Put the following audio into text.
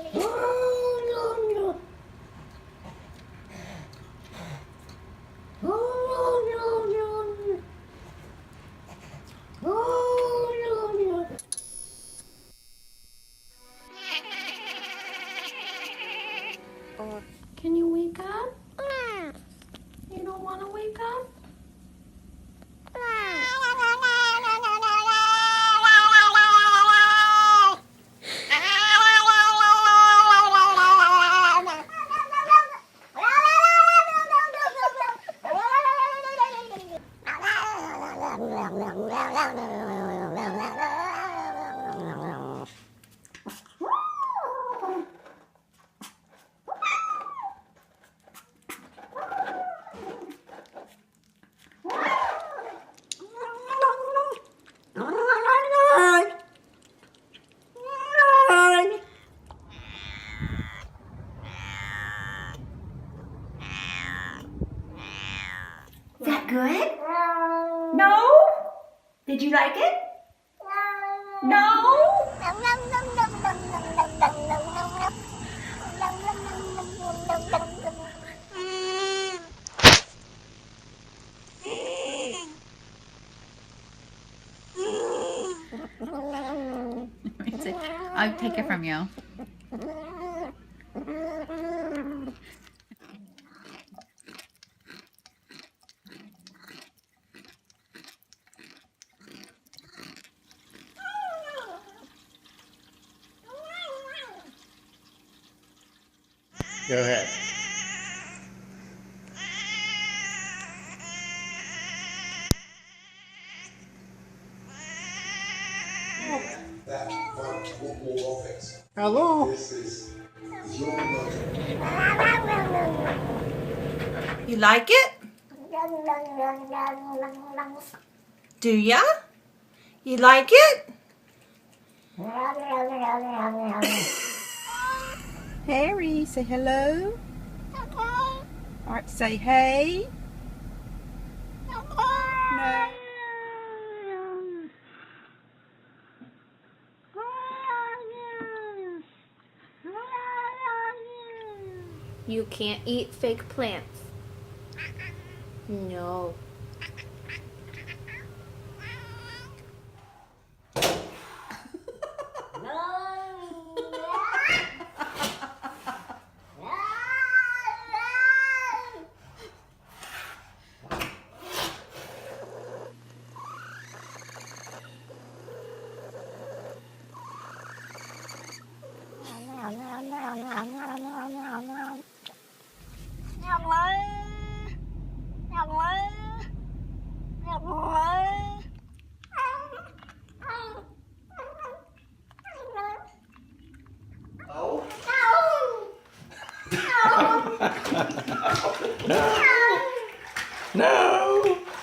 Can you wake up? You don't want to wake up? Is that good? No? Did you like it? No? I'll take it from you. Go ahead. Hello. You like it? Do ya? You like it? Harry, say hello. Art, say hey. No. You can't eat fake plants. No. No.